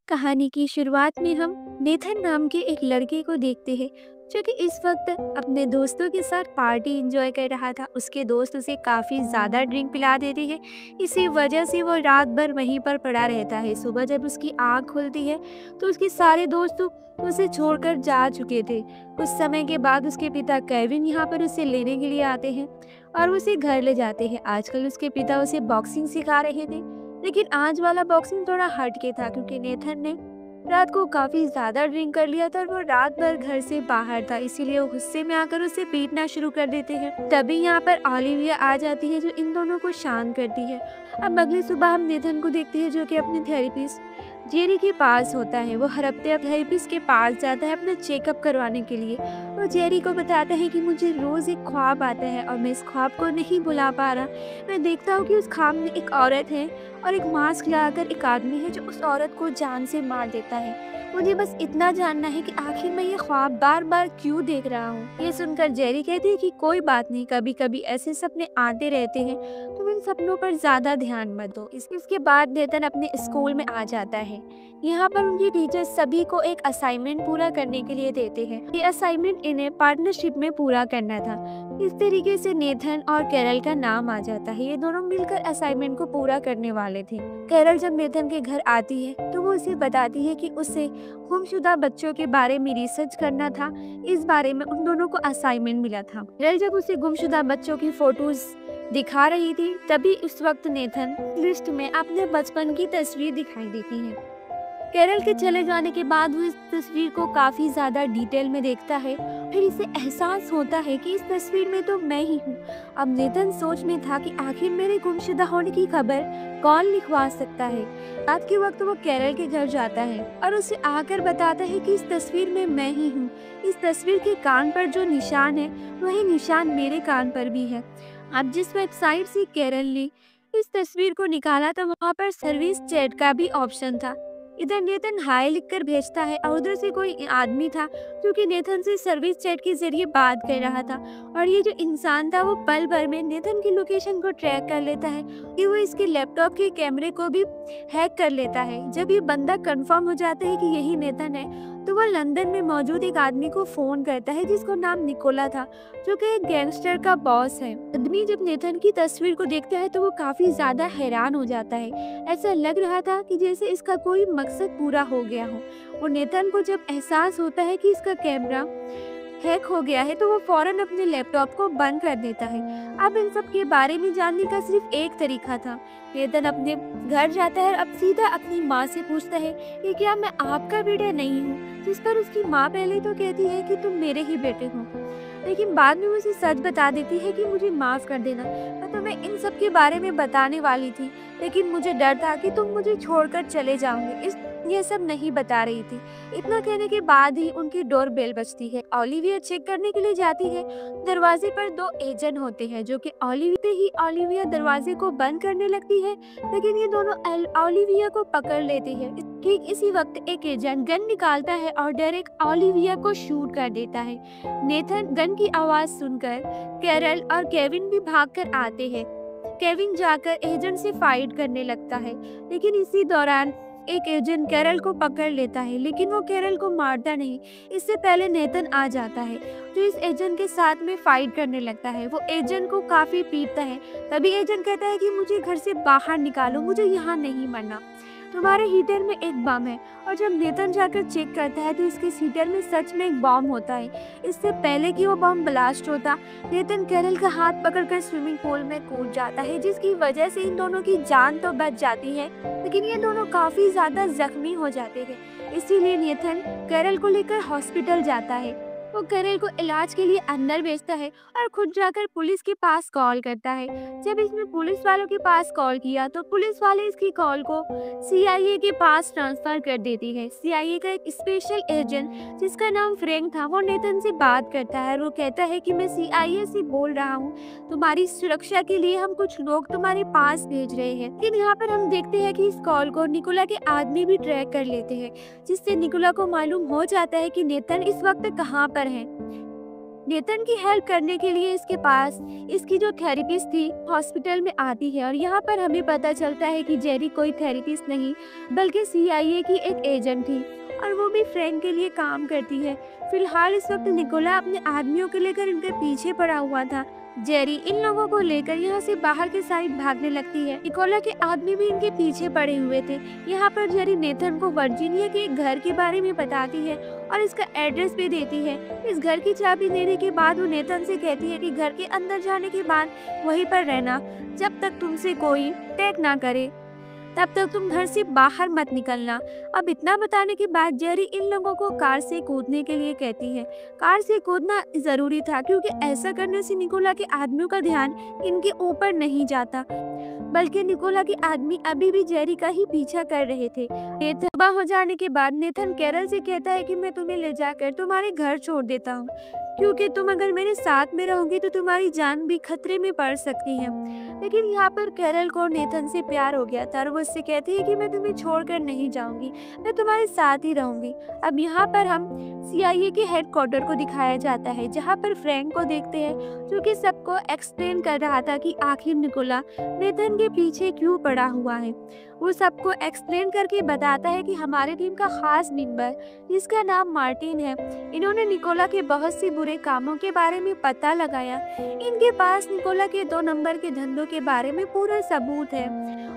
कहानी की शुरुआत में हम नेथन नाम के एक लड़के को देखते हैं जो कि इस वक्त अपने दोस्तों के साथ पार्टी एंजॉय कर रहा था। उसके दोस्त उसे काफ़ी ज़्यादा ड्रिंक पिला देते हैं। इसी वजह से वो रात भर वहीं पर पड़ा रहता है। सुबह जब उसकी आँख खुलती है तो उसके सारे दोस्त उसे छोड़कर जा चुके थे। कुछ समय के बाद उसके पिता केविन यहाँ पर उसे लेने के लिए आते हैं और उसे घर ले जाते हैं। आजकल उसके पिता उसे बॉक्सिंग सिखा रहे थे, लेकिन आज वाला बॉक्सिंग थोड़ा हट के था क्योंकि नेथन ने रात को काफी ज्यादा ड्रिंक कर लिया था और वो रात भर घर से बाहर था, इसीलिए वो गुस्से में आकर उसे पीटना शुरू कर देते हैं। तभी यहाँ पर ओलिविया आ जाती है जो इन दोनों को शांत करती है। अब अगली सुबह हम नेथन को देखते हैं जो कि अपने थेरेपिस्ट जेरी के पास होता है। वो हर हफ्ते थेरेपिस्ट के पास जाता है अपना चेकअप करवाने के लिए। वो जेरी को बताता है कि मुझे रोज एक ख्वाब आता है और मैं इस ख्वाब को नहीं भुला पा रहा। मैं देखता हूँ कि उस ख्वाब में एक औरत है और एक मास्क लगाकर एक आदमी है जो उस औरत को जान से मार देता है। मुझे बस इतना जानना है कि आखिर मैं ये ख्वाब बार बार क्यों देख रहा हूँ। ये सुनकर जेरी कहती है कि कोई बात नहीं, कभी कभी ऐसे सपने आते रहते हैं, तुम इन सपनों पर ज्यादा ध्यान मत दो। इसके बाद नेतन अपने स्कूल में आ जाता है। यहाँ पर उनकी टीचर सभी को एक असाइनमेंट पूरा करने के लिए देते हैं। ये असाइनमेंट इन्हें पार्टनरशिप में पूरा करना था। इस तरीके से नेथन और कैरल का नाम आ जाता है। ये दोनों मिलकर असाइनमेंट को पूरा करने वाले थे। कैरल जब नेथन के घर आती है तो वो उसे बताती है कि उसे गुमशुदा बच्चों के बारे में रिसर्च करना था। इस बारे में उन दोनों को असाइनमेंट मिला था। कैरल जब उसे गुमशुदा बच्चों की फोटोज दिखा रही थी तभी उस वक्त नेथन लिस्ट में अपने बचपन की तस्वीर दिखाई देती है। केरल के चले जाने के बाद वो इस तस्वीर को काफी ज्यादा डिटेल में देखता है। फिर इसे एहसास होता है कि इस तस्वीर में तो मैं ही हूँ। अब नेतन सोच में था कि आखिर मेरे गुमशुदा होने की खबर कौन लिखवा सकता है। रात के वक्त वो केरल के घर जाता है और उसे आकर बताता है कि इस तस्वीर में मैं ही हूँ। इस तस्वीर के कान पर जो निशान है वही निशान मेरे कान पर भी है। अब जिस वेबसाइट से केरल ने इस तस्वीर को निकाला था वहाँ पर सर्विस चैट का भी ऑप्शन था। इधर नेथन हाय लिखकर भेजता है और उधर से कोई आदमी था जो कि नेथन से सर्विस चैट के जरिए बात कर रहा था। और ये जो इंसान था वो पल भर में नेथन की लोकेशन को ट्रैक कर लेता है कि वो इसके लैपटॉप के कैमरे को भी हैक कर लेता है। जब ये बंदा कंफर्म हो जाता है कि यही नेथन है तो वह लंदन में मौजूद एक आदमी को फोन करता है जिसको नाम निकोला था, जो कि एक गैंगस्टर का बॉस है। आदमी जब नेथन की तस्वीर को देखता है तो वो काफी ज्यादा हैरान हो जाता है। ऐसा लग रहा था कि जैसे इसका कोई मकसद पूरा हो गया हो। और नेथन को जब एहसास होता है कि इसका कैमरा हैक हो गया है तो वो फौरन अपने लैपटॉप को बंद कर देता है। अब इन सब के बारे में जानने का सिर्फ एक तरीका था। नेथन अपने घर जाता है और अब सीधा अपनी माँ से पूछता है कि क्या मैं आपका बेटा नहीं हूँ, जिस पर उसकी माँ पहले तो कहती है कि तुम मेरे ही बेटे हो, लेकिन बाद में उसे सच बता देती है कि मुझे माफ कर देना, मैं तुम्हें इन सब के बारे में बताने वाली थी, लेकिन मुझे डर था कि तुम मुझे छोड़कर चले जाओगे, इस ये सब नहीं बता रही थी। इतना कहने के बाद ही उनकी डोर बेल बजती है। ओलिविया चेक करने के लिए जाती है। दरवाजे पर दो एजेंट होते हैं जो कि ओलिविया दरवाजे को बंद करने लगती है, लेकिन ये दोनों ओलिविया को पकड़ लेते हैं। ठीक इसी वक्त एक एजेंट गन निकालता है और डायरेक्ट ओलिविया को शूट कर देता है। नेथन गन की आवाज सुनकर कैरल और केविन भी भागकर आते हैं। केविन जाकर एजेंट से फाइट करने लगता है, लेकिन इसी दौरान एक एजेंट कैरल को पकड़ लेता है, लेकिन वो कैरल को मारता नहीं। इससे पहले नेथन आ जाता है जो इस एजेंट के साथ में फाइट करने लगता है। वो एजेंट को काफी पीटता है। तभी एजेंट कहता है कि मुझे घर से बाहर निकालो, मुझे यहाँ नहीं मरना, तुम्हारे हीटर में एक बम है। और जब नेथन जाकर चेक करता है तो इसके हीटर में सच में एक बम होता है। इससे पहले कि वो बम ब्लास्ट होता, नेथन कैरल का हाथ पकड़कर स्विमिंग पूल में कूद जाता है, जिसकी वजह से इन दोनों की जान तो बच जाती है, लेकिन ये दोनों काफी ज्यादा जख्मी हो जाते हैं। इसीलिए नेथन कैरल को लेकर हॉस्पिटल जाता है। वो कैरल को इलाज के लिए अंदर भेजता है और खुद जाकर पुलिस के पास कॉल करता है। जब इसने पुलिस वालों के पास कॉल किया तो पुलिस वाले इसकी कॉल को CIA के पास ट्रांसफर कर देती है। CIA का एक स्पेशल एजेंट जिसका नाम फ्रैंक था वो नेथन से बात करता है और वो कहता है कि मैं CIA से बोल रहा हूँ, तुम्हारी सुरक्षा के लिए हम कुछ लोग तुम्हारे पास भेज रहे हैं। लेकिन यहाँ पर हम देखते हैं कि इस कॉल को निकोला के आदमी भी ट्रैक कर लेते हैं, जिससे निकोला को मालूम हो जाता है कि नेथन इस वक्त कहाँ पर है। नेथन की हेल्प करने के लिए इसके पास इसकी जो थेरेपिस्ट थी हॉस्पिटल में आती है और यहाँ पर हमें पता चलता है कि जेरी कोई थेरेपिस्ट नहीं बल्कि सीआईए की एक एजेंट थी और वो भी फ्रैंक के लिए काम करती है। फिलहाल इस वक्त निकोला अपने आदमियों को लेकर इनके पीछे पड़ा हुआ था। जेरी इन लोगों को लेकर यहाँ से बाहर के साइड भागने लगती है। निकोला के आदमी भी इनके पीछे पड़े हुए थे। यहाँ पर जेरी नेथन को वर्जीनिया के एक घर के बारे में बताती है और इसका एड्रेस भी देती है। इस घर की चाबी देने के बाद वो नेथन से कहती है कि घर के अंदर जाने के बाद वहीं पर रहना, जब तक तुमसे कोई अटैक ना करे तब तक तुम घर से बाहर मत निकलना। अब इतना बताने के बाद जेरी इन लोगों को कार से कूदने के लिए कहती है। कार से कूदना जरूरी था क्योंकि ऐसा करने से निकोला के आदमियों का ध्यान इनके ऊपर नहीं जाता, बल्कि निकोला के आदमी अभी भी जेरी का ही पीछा कर रहे थे। सुबह हो जाने के बाद नेथन कैरल से कहता है कि मैं तुम्हें ले जाकर तुम्हारे घर छोड़ देता हूँ, क्योंकि तुम अगर मेरे साथ में रहोगी तो तुम्हारी जान भी खतरे में पड़ सकती है। लेकिन यहाँ पर कैरल को नेथन से प्यार हो गया था और वो उससे कहती है कि मैं तुम्हें छोड़कर नहीं जाऊंगी, मैं तुम्हारे साथ ही रहूंगी। अब यहाँ पर हम सीआईए के हेडक्वार्टर को दिखाया जाता है, जहाँ पर फ्रैंक को देखते हैं जो कि सबको एक्सप्लेन कर रहा था कि आखिर निकोला नेथन के पीछे क्यों पड़ा हुआ है। वो सबको एक्सप्लेन करके बताता है कि हमारे टीम का खास मेंबर जिसका नाम मार्टिन है, इन्होंने निकोला के बहुत सी बुरे कामों के बारे में पता लगाया। इनके पास निकोला के 2 नंबर के धंधों के बारे में पूरा सबूत है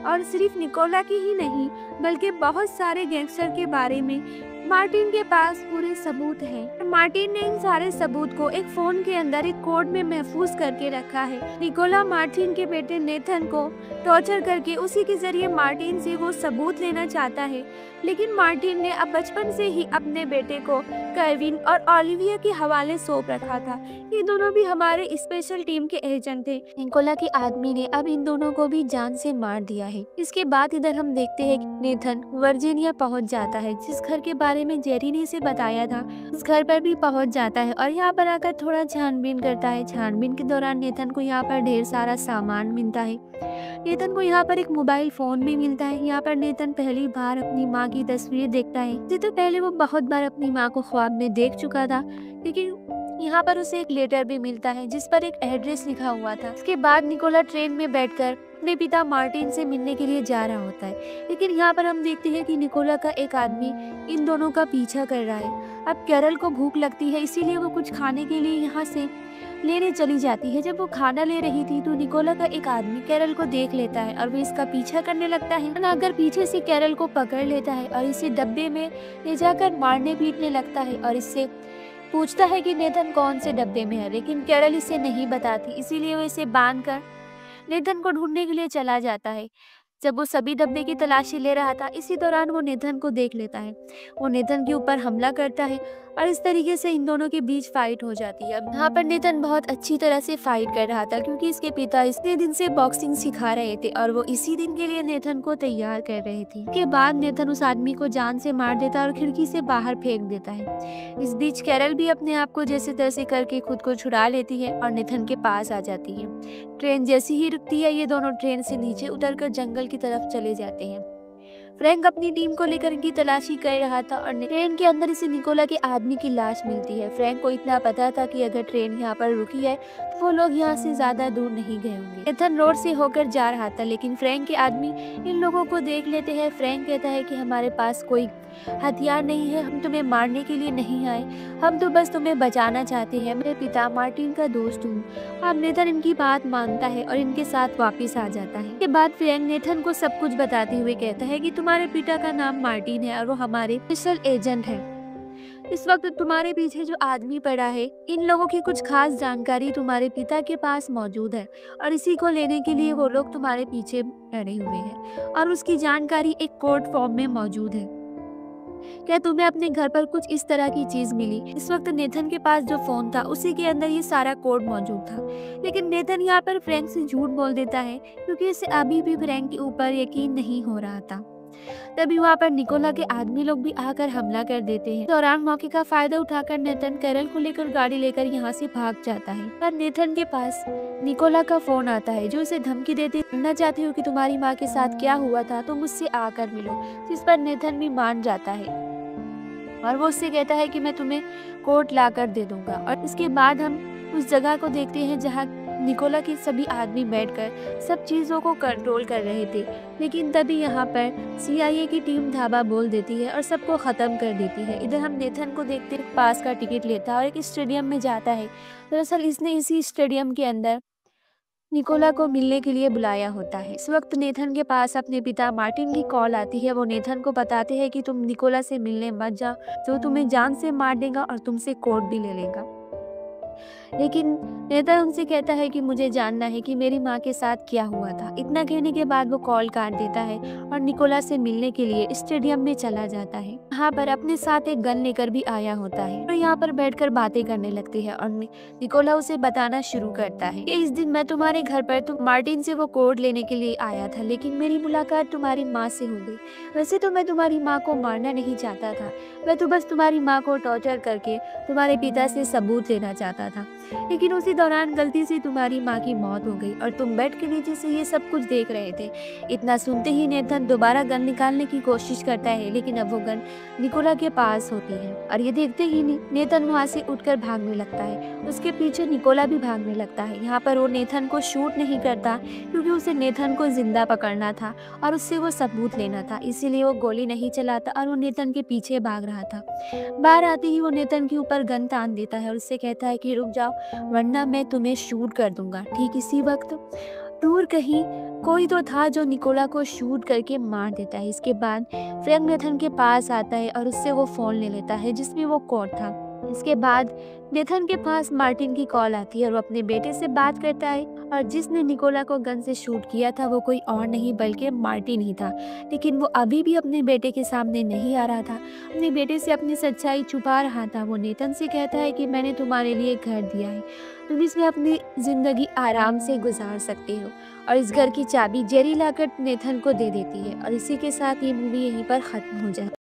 और सिर्फ निकोला की ही नहीं बल्कि बहुत सारे गैंगस्टर के बारे में मार्टिन के पास पूरे सबूत हैं। मार्टिन ने इन सारे सबूत को एक फोन के अंदर एक कोड में महफूज करके रखा है। निकोला मार्टिन के बेटे नेथन को टॉर्चर करके उसी के जरिए मार्टिन से वो सबूत लेना चाहता है, लेकिन मार्टिन ने अब बचपन से ही अपने बेटे को केविन और ओलिविया के हवाले सौंप रखा था। ये दोनों भी हमारे स्पेशल टीम के एजेंट थे। निकोला के आदमी ने अब इन दोनों को भी जान से मार दिया है। इसके बाद इधर हम देखते हैं कि नेथन वर्जीनिया पहुंच जाता है, जिस घर के बारे में जेरी ने इसे बताया था उस घर पर भी पहुंच जाता है और यहाँ पर आकर थोड़ा छानबीन करता है। छानबीन के दौरान नेथन को यहाँ पर ढेर सारा सामान मिलता है। नेथन को यहाँ पर एक मोबाइल फोन भी मिलता है। यहाँ पर नेथन पहली बार अपनी माँ की तस्वीर देखता है। इससे तो पहले वो बहुत बार अपनी माँ को ख्वाब में देख चुका था, लेकिन यहाँ पर उसे एक लेटर भी मिलता है जिस पर एक एड्रेस लिखा हुआ था। इसके बाद निकोला ट्रेन में बैठकर अपने पिता मार्टिन से मिलने के लिए जा रहा होता है, लेकिन यहाँ पर हम देखते हैं कि निकोला का एक आदमी इन दोनों का पीछा कर रहा है। अब कैरल को भूख लगती है, इसीलिए वो कुछ खाने के लिए यहाँ से लेने चली जाती है। जब वो खाना ले रही थी तो निकोला का एक आदमी कैरल को देख लेता है और वो इसका पीछा करने लगता है। अगर पीछे से कैरल को पकड़ लेता है और इसे डब्बे में ले जाकर मारने पीटने लगता है और इससे पूछता है कि नेथन कौन से डब्बे में है, लेकिन कैरल इसे नहीं बताती, इसीलिए वो इसे बांधकर नेथन को ढूंढने के लिए चला जाता है। जब वो सभी डब्बे की तलाशी ले रहा था, इसी दौरान वो नेथन को देख लेता है। वो नेथन के ऊपर हमला करता है और इस तरीके से इन दोनों के बीच फाइट हो जाती है। यहाँ पर नेथन बहुत अच्छी तरह से फाइट कर रहा था क्योंकि इसके पिता इतने दिन से बॉक्सिंग सिखा रहे थे और वो इसी दिन के लिए नेथन को तैयार कर रहे थे। इसके बाद नेथन उस आदमी को जान से मार देता है और खिड़की से बाहर फेंक देता है। इस बीच कैरल भी अपने आप को जैसे तैसे करके खुद को छुड़ा लेती है और नेथन के पास आ जाती है। ट्रेन जैसी ही रुकती है, ये दोनों ट्रेन से नीचे उतरकर जंगल की तरफ चले जाते हैं। फ्रैंक अपनी टीम को लेकर इनकी तलाशी कर रहा था और ट्रेन के अंदर इसे निकोला के आदमी की लाश मिलती है। फ्रैंक को इतना पता था कि अगर ट्रेन यहाँ पर रुकी है तो वो लोग यहाँ से ज्यादा दूर नहीं गए होंगे। नेथन रोड से होकर जा रहा था, लेकिन फ्रैंक के आदमी इन लोगों को देख लेते हैं। फ्रैंक कहता है कि हमारे पास कोई हथियार नहीं है, हम तुम्हें मारने के लिए नहीं आए, हम तो बस तुम्हें बचाना चाहते हैं, मेरे पिता मार्टिन का दोस्त हूँ। अब नेथन इनकी बात मानता है और इनके साथ वापस आ जाता है। इसके बाद फ्रैंक नेथन को सब कुछ बताते हुए कहता है कि तुम्हारे पिता का नाम मार्टिन है और वो हमारे स्पेशल एजेंट है। इस वक्त तुम्हारे पीछे जो आदमी पड़ा है, इन लोगों की कुछ खास जानकारी तुम्हारे पिता के पास मौजूद है और इसी को लेने के लिए वो लोग तुम्हारे पीछे पड़े हुए हैं और उसकी जानकारी एक कोड फॉर्म में मौजूद है। क्या तुम्हें अपने घर पर कुछ इस तरह की चीज मिली? इस वक्त नेथन के पास जो फोन था उसी के अंदर ये सारा कोड मौजूद था, लेकिन नेथन यहाँ पर फ्रैंक से झूठ बोल देता है क्योंकि इसे अभी भी फ्रैंक के ऊपर यकीन नहीं हो रहा था। तभी वहाँ पर निकोला के आदमी लोग भी आकर हमला कर देते हैं। दौरान मौके का फायदा उठाकर नेथन कैरल को लेकर गाड़ी लेकर यहाँ से भाग जाता है। पर नेथन के पास निकोला का फोन आता है जो उसे धमकी देते, जानना चाहती हो कि तुम्हारी माँ के साथ क्या हुआ था तो मुझसे आकर मिलो, जिस पर नेथन भी मान जाता है। और वो उससे कहता है कि मैं तुम्हें कोट लाकर दे दूंगा। और इसके बाद हम उस जगह को देखते हैं जहाँ निकोला के सभी आदमी बैठकर सब चीज़ों को कंट्रोल कर रहे थे। लेकिन तभी यहाँ पर सीआईए की टीम धावा बोल देती है और सबको ख़त्म कर देती है। इधर हम नेथन को देखते हैं, पास का टिकट लेता है और एक स्टेडियम में जाता है। दरअसल इसने इसी स्टेडियम के अंदर निकोला को मिलने के लिए बुलाया होता है। इस वक्त नेथन के पास अपने पिता मार्टिन की कॉल आती है। वो नेथन को बताते हैं कि तुम निकोला से मिलने मत जाओ, जो तुम्हें जान से मार देगा और तुमसे कोट भी ले लेगा। लेकिन नेता उनसे कहता है कि मुझे जानना है कि मेरी माँ के साथ क्या हुआ था। इतना कहने के बाद वो कॉल काट देता है और निकोला से मिलने के लिए स्टेडियम में चला जाता है। यहाँ पर अपने साथ एक गन लेकर भी आया होता है और यहाँ पर बैठकर बातें करने लगती है और निकोला उसे बताना शुरू करता है कि इस दिन मैं तुम्हारे घर पर तुम मार्टिन से वो कोड लेने के लिए आया था, लेकिन मेरी मुलाकात तुम्हारी माँ से हो गई। वैसे तो मैं तुम्हारी माँ को मारना नहीं चाहता था, मैं तो बस तुम्हारी माँ को टॉर्चर करके तुम्हारे पिता से सबूत लेना चाहता था। लेकिन उसी दौरान गलती से तुम्हारी माँ की मौत हो गई और तुम बेड के नीचे से ये सब कुछ देख रहे थे। इतना सुनते ही नेथन दोबारा गन निकालने की कोशिश करता है, लेकिन अब वो गन निकोला के पास होती है और ये देखते ही नेथन वहाँ से उठकर भागने लगता है। उसके पीछे निकोला भी भागने लगता है। यहाँ पर वो नेथन को शूट नहीं करता क्योंकि उसे नेथन को जिंदा पकड़ना था और उससे वो सबूत लेना था, इसीलिए वो गोली नहीं चलाता और वो नेथन के पीछे भाग रहा था। बाहर आते ही वो नेथन के ऊपर गन तान देता है और उससे कहता है कि रुक जाओ वरना मैं तुम्हें शूट कर दूंगा। ठीक इसी वक्त दूर कहीं कोई तो था जो निकोला को शूट करके मार देता है। इसके बाद फ्रैंक नेथन के पास आता है और उससे वो फ़ोन ले लेता है जिसमें वो कोड था। इसके बाद नेथन के पास मार्टिन की कॉल आती है और वो अपने बेटे से बात करता है और जिसने निकोला को गन से शूट किया था वो कोई और नहीं बल्कि मार्टिन ही था। लेकिन वो अभी भी अपने बेटे के सामने नहीं आ रहा था, अपने बेटे से अपनी सच्चाई छुपा रहा था। वो नेथन से कहता है कि मैंने तुम्हारे लिए घर दिया है, तुम इसमें अपनी ज़िंदगी आराम से गुजार सकते हो। और इस घर की चाबी जेरी लाकर नेथन को दे देती है और इसी के साथ ये मूवी यहीं पर ख़त्म हो जाती है।